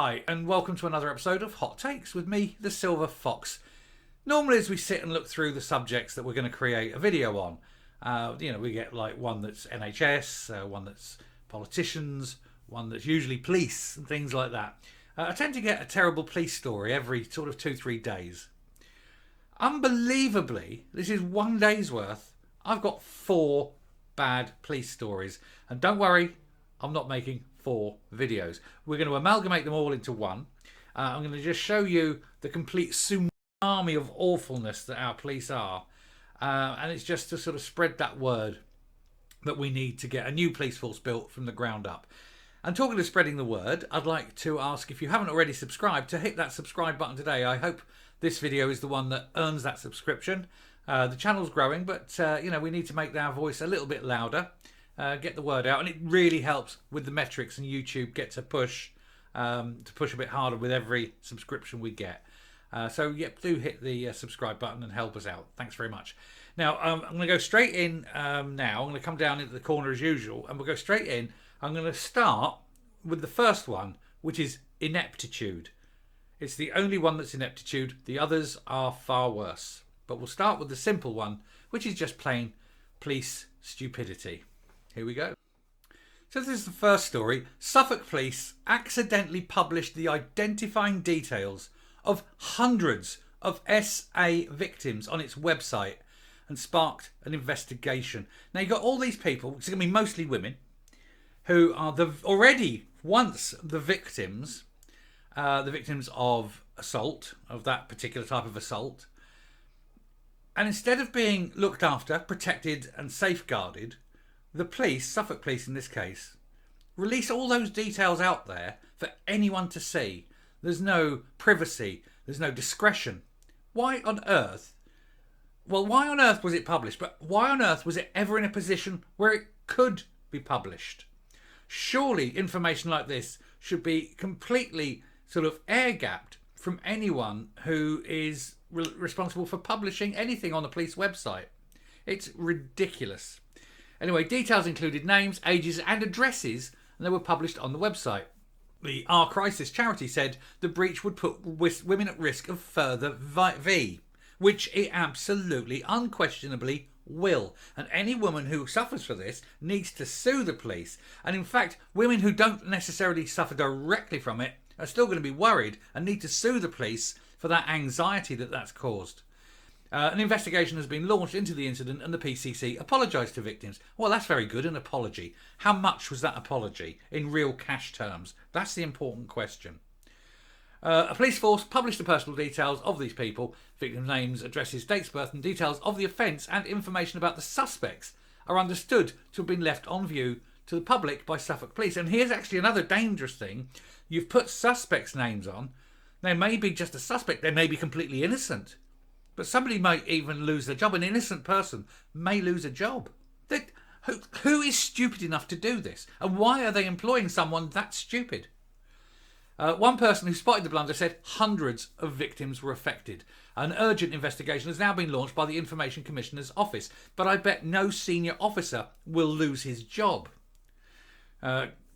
Hi, and welcome to another episode of Hot Takes with me, the Silver Fox. Normally, as we sit and look through the subjects that we're going to create a video on, we get like one that's NHS, one that's politicians, one that's usually police and things like that. I tend to get a terrible police story every sort of 2-3 days. Unbelievably, this is one day's worth. I've got 4 bad police stories. And don't worry, I'm not making 4 videos. We're going to amalgamate them all into one. I'm going to just show you the complete tsunami of awfulness that our police are. And it's just to sort of spread that word that we need to get a new police force built from the ground up. And talking of spreading the word, I'd like to ask, if you haven't already subscribed, to hit that subscribe button today. I hope this video is the one that earns that subscription. The channel's growing, but we need to make our voice a little bit louder. Get the word out, and it really helps with the metrics, and YouTube get to push a bit harder with every subscription we get. So do hit the subscribe button and help us out. Thanks very much. Now I'm going to go straight in now. I'm going to come down into the corner as usual, and we'll go straight in. I'm going to start with the first one, which is ineptitude. It's the only one that's ineptitude. The others are far worse. But we'll start with the simple one, which is just plain police stupidity. Here we go. So this is the first story. Suffolk Police accidentally published the identifying details of hundreds of SA victims on its website and sparked an investigation. Now you've got all these people, it's going to be mostly women, who are already once the victims of assault, of that particular type of assault. And instead of being looked after, protected and safeguarded, the police, Suffolk Police in this case, release all those details out there for anyone to see. There's no privacy, there's no discretion. Why on earth? Well, why on earth was it published? But why on earth was it ever in a position where it could be published? Surely information like this should be completely sort of air-gapped from anyone who is responsible for publishing anything on the police website. It's ridiculous. Anyway, details included names, ages and addresses, and they were published on the website. The Our Crisis charity said the breach would put women at risk of further V, which it absolutely, unquestionably will. And any woman who suffers for this needs to sue the police. And in fact, women who don't necessarily suffer directly from it are still going to be worried and need to sue the police for that anxiety that's caused. An investigation has been launched into the incident and the PCC apologised to victims. Well, that's very good, an apology. How much was that apology in real cash terms? That's the important question. A police force published the personal details of these people, victim names, addresses, dates of birth and details of the offence, and information about the suspects are understood to have been left on view to the public by Suffolk Police. And here's actually another dangerous thing. You've put suspects' names on. They may be just a suspect. They may be completely innocent. But somebody might even lose their job. An innocent person may lose a job. Who is stupid enough to do this? And why are they employing someone that stupid? One person who spotted the blunder said hundreds of victims were affected. An urgent investigation has now been launched by the Information Commissioner's office. But I bet no senior officer will lose his job.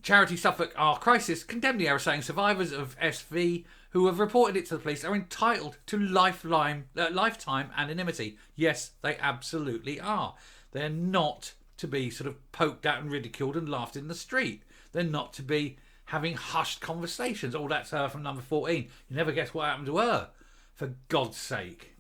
Charity Suffolk Our Crisis condemned the error, saying survivors of SV who have reported it to the police are entitled to lifetime anonymity. Yes, they absolutely are. They're not to be sort of poked at and ridiculed and laughed in the street. They're not to be having hushed conversations. Oh, that's her from number 14. You never guess what happened to her, for God's sake.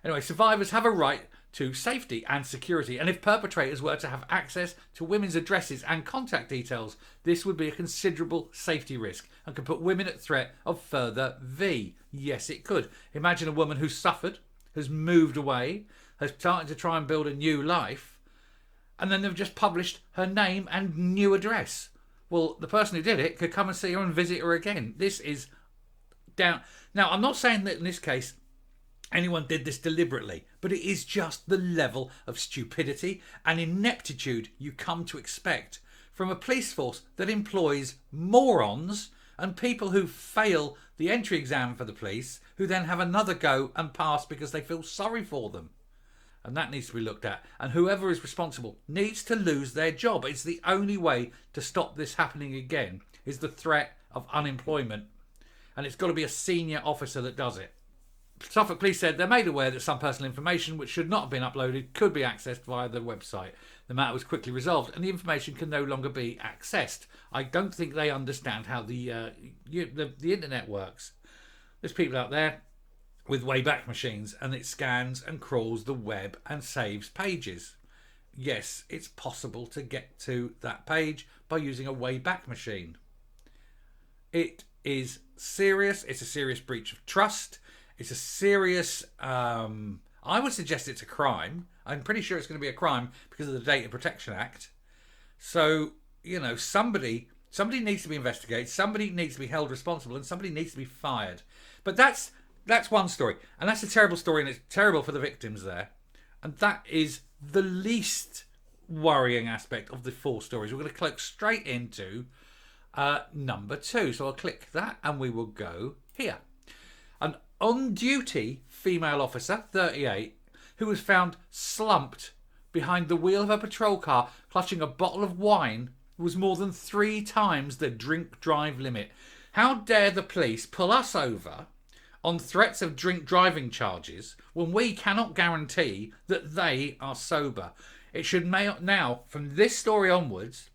Anyway, survivors have a right to safety and security, and if perpetrators were to have access to women's addresses and contact details, this would be a considerable safety risk and could put women at threat of further V. Yes, it could. Imagine a woman who's suffered, has moved away, has started to try and build a new life, and then they've just published her name and new address. Well, the person who did it could come and see her and visit her again. This is down. Now, I'm not saying that in this case anyone did this deliberately, but it is just the level of stupidity and ineptitude you come to expect from a police force that employs morons and people who fail the entry exam for the police, who then have another go and pass because they feel sorry for them. And that needs to be looked at. And whoever is responsible needs to lose their job. It's the only way to stop this happening again, is the threat of unemployment and it's got to be a senior officer that does it. Suffolk Police said they're made aware that some personal information which should not have been uploaded could be accessed via the website. The matter was quickly resolved and the information can no longer be accessed. I don't think they understand how the internet works. There's people out there with Wayback Machines and it scans and crawls the web and saves pages. Yes, it's possible to get to that page by using a Wayback Machine. It is serious. It's a serious breach of trust. It's a serious, I would suggest it's a crime. I'm pretty sure it's going to be a crime because of the Data Protection Act. So, you know, somebody needs to be investigated, somebody needs to be held responsible, and somebody needs to be fired. But that's one story. And that's a terrible story, and it's terrible for the victims there. And that is the least worrying aspect of the 4 stories. We're going to click straight into number 2. So I'll click that, and we will go here. An on-duty female officer, 38, who was found slumped behind the wheel of a patrol car clutching a bottle of wine was more than 3 times the drink-drive limit. How dare the police pull us over on threats of drink driving charges when we cannot guarantee that they are sober? It should now, from this story onwards,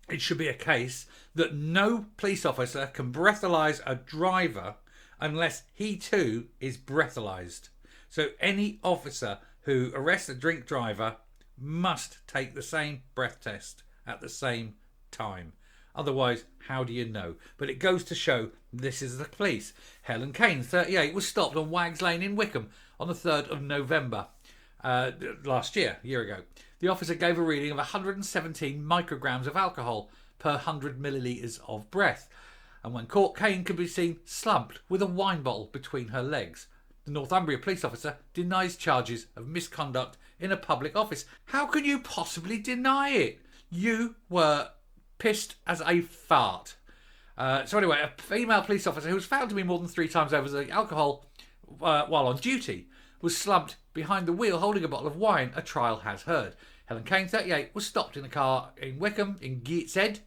it should be a case that no police officer can breathalyse a driver unless he too is breathalyzed. So any officer who arrests a drink driver must take the same breath test at the same time. Otherwise, how do you know? But it goes to show this is the police. Helen Kane, 38, was stopped on Wags Lane in Wickham on the 3rd of November last year, a year ago. The officer gave a reading of 117 micrograms of alcohol per 100 millilitres of breath. And when caught, Kane could be seen slumped with a wine bottle between her legs. The Northumbria police officer denies charges of misconduct in a public office. How can you possibly deny it? You were pissed as a fart. So anyway, a female police officer who was found to be more than 3 times over the alcohol while on duty was slumped behind the wheel holding a bottle of wine, a trial has heard. Helen Kane, 38, was stopped in a car in Wickham, in Gateshead,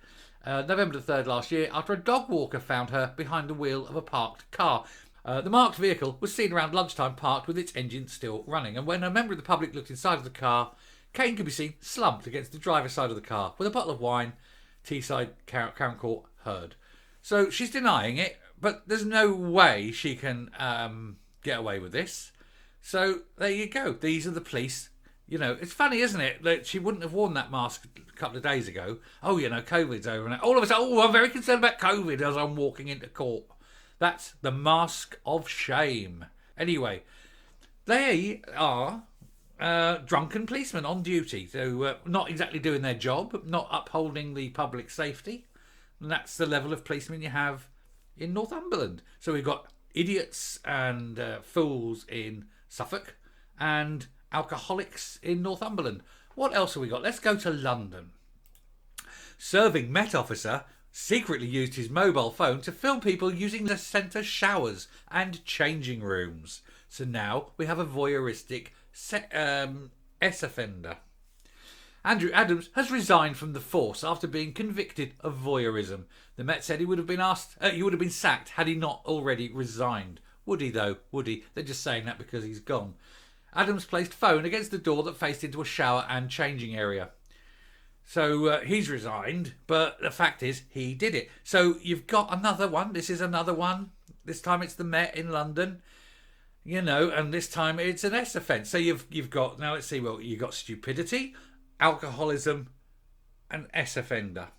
November the 3rd last year, after a dog walker found her behind the wheel of a parked car. The marked vehicle was seen around lunchtime parked with its engine still running, and when a member of the public looked inside of the car, Kane could be seen slumped against the driver's side of the car with a bottle of wine, Teesside Crown Court heard. So she's denying it, but there's no way she can get away with this. So there you go. These are the police. You know, it's funny, isn't it, that she wouldn't have worn that mask a couple of days ago. Oh, you know, COVID's over. And all of a sudden, oh, I'm very concerned about COVID as I'm walking into court. That's the mask of shame. Anyway, they are drunken policemen on duty. So not exactly doing their job, not upholding the public safety. And that's the level of policemen you have in Northumberland. So we've got idiots and fools in Suffolk and alcoholics in Northumberland. What else have we got? Let's go to London. Serving Met officer secretly used his mobile phone to film people using the centre showers and changing rooms. So now we have a voyeuristic offender. Andrew Adams has resigned from the force after being convicted of voyeurism. The Met said he would have been sacked had he not already resigned. Would he though? Would he? They're just saying that because he's gone. Adams placed phone against the door that faced into a shower and changing area. So he's resigned, but the fact is he did it. So you've got another one. This is another one. This time it's the Met in London. You know, and this time it's an S offence. So you've got, now let's see, well, you've got stupidity, alcoholism, and S offender.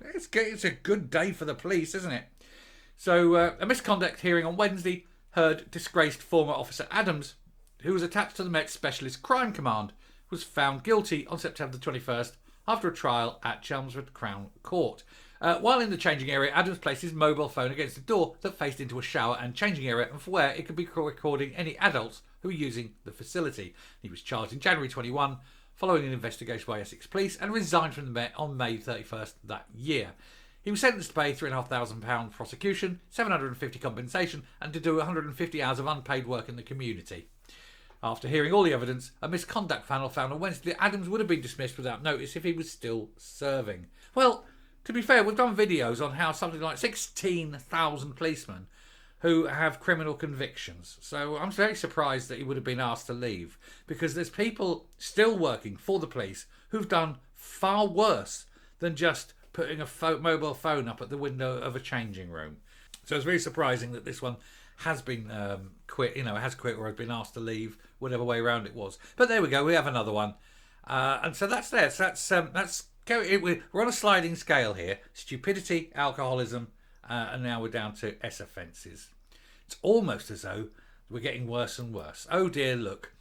It's a good day for the police, isn't it? So a misconduct hearing on Wednesday heard disgraced former officer Adams, who was attached to the Met Specialist Crime Command, was found guilty on September 21st after a trial at Chelmsford Crown Court. While in the changing area, Adams placed his mobile phone against the door that faced into a shower and changing area, and for where it could be recording any adults who were using the facility. He was charged in January 21 following an investigation by Essex Police and resigned from the Met on May 31st that year. He was sentenced to pay £3,500 prosecution, £750 compensation, and to do 150 hours of unpaid work in the community. After hearing all the evidence, a misconduct panel found on Wednesday that Adams would have been dismissed without notice if he was still serving. Well, to be fair, we've done videos on how something like 16,000 policemen who have criminal convictions. So I'm very surprised that he would have been asked to leave, because there's people still working for the police who've done far worse than just putting a mobile phone up at the window of a changing room. So it's very surprising that this one has been quit, has quit or has been asked to leave, whatever way around it was. But there we go, we have another one. And so that's there. So we're on a sliding scale here. Stupidity, alcoholism, and now we're down to S offences. It's almost as though we're getting worse and worse. Oh dear, look.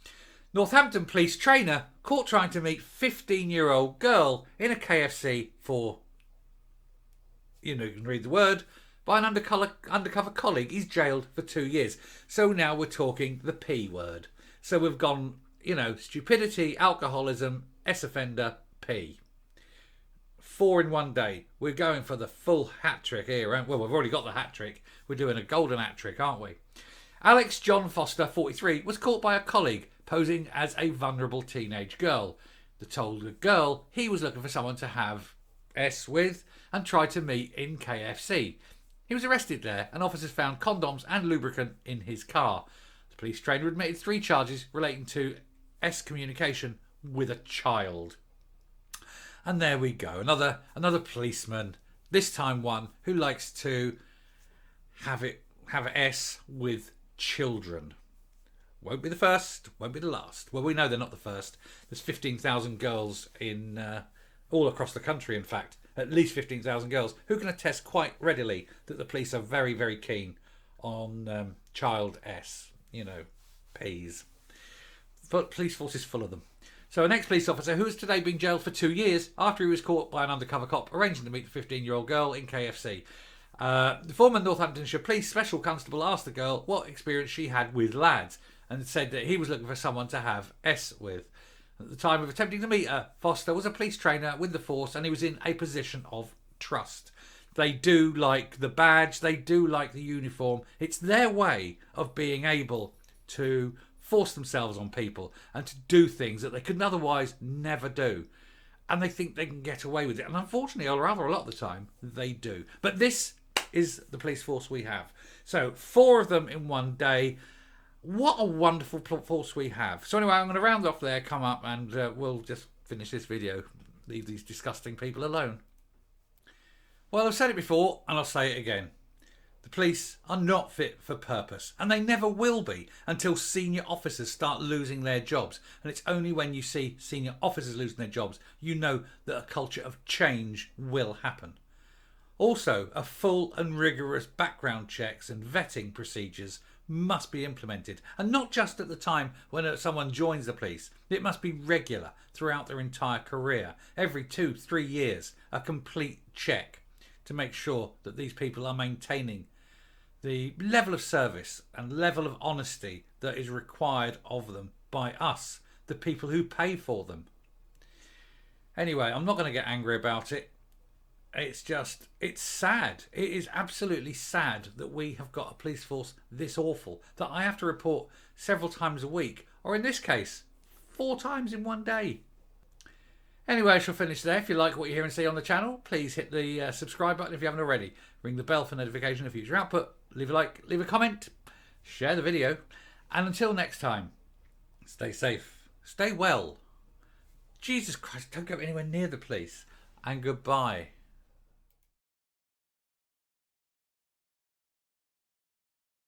Northampton police trainer caught trying to meet 15-year-old girl in a KFC for, you can read the word, by an undercover colleague. He's jailed for 2 years. So now we're talking the P word. So we've gone, stupidity, alcoholism, S offender, P. 4 in one day. We're going for the full hat trick here. Well, we've already got the hat trick. We're doing a golden hat trick, aren't we? Alex John Foster, 43, was caught by a colleague posing as a vulnerable teenage girl. They told the girl he was looking for someone to have S with and tried to meet in KFC. He was arrested there, and officers found condoms and lubricant in his car. The police trainer admitted 3 charges relating to S communication with a child. And there we go, another policeman, this time one who likes to have S with children. Won't be the first, won't be the last. Well, we know they're not the first. There's 15,000 girls in all across the country, in fact, at least 15,000 girls who can attest quite readily that the police are very, very keen on child S, P's. But police force is full of them. So an ex-police officer who has today been jailed for 2 years after he was caught by an undercover cop arranging to meet a 15-year-old girl in KFC. The former Northamptonshire Police Special Constable asked the girl what experience she had with lads and said that he was looking for someone to have S with. At the time of attempting to meet her, Foster was a police trainer with the force and he was in a position of trust. They do like the badge, they do like the uniform. It's their way of being able to force themselves on people and to do things that they could otherwise never do. And they think they can get away with it. And unfortunately, or rather a lot of the time, they do. But this is the police force we have. So 4 of them in one day. What a wonderful force we have. So anyway, I'm going to round off there, come up, and we'll just finish this video. Leave these disgusting people alone. Well, I've said it before, and I'll say it again. The police are not fit for purpose, and they never will be until senior officers start losing their jobs. And it's only when you see senior officers losing their jobs, you know that a culture of change will happen. Also, a full and rigorous background checks and vetting procedures must be implemented, and not just at the time when someone joins the police. It must be regular throughout their entire career. Every 2-3 years, a complete check to make sure that these people are maintaining the level of service and level of honesty that is required of them by us, the people who pay for them. Anyway, I'm not going to get angry about it. It's sad. It is absolutely sad that we have got a police force this awful, that I have to report several times a week, or in this case, 4 times in one day. Anyway, I shall finish there. If you like what you hear and see on the channel, please hit the subscribe button if you haven't already. Ring the bell for notification of future output. Leave a like, leave a comment, share the video. And until next time, stay safe, stay well. Jesus Christ, don't go anywhere near the police. And goodbye.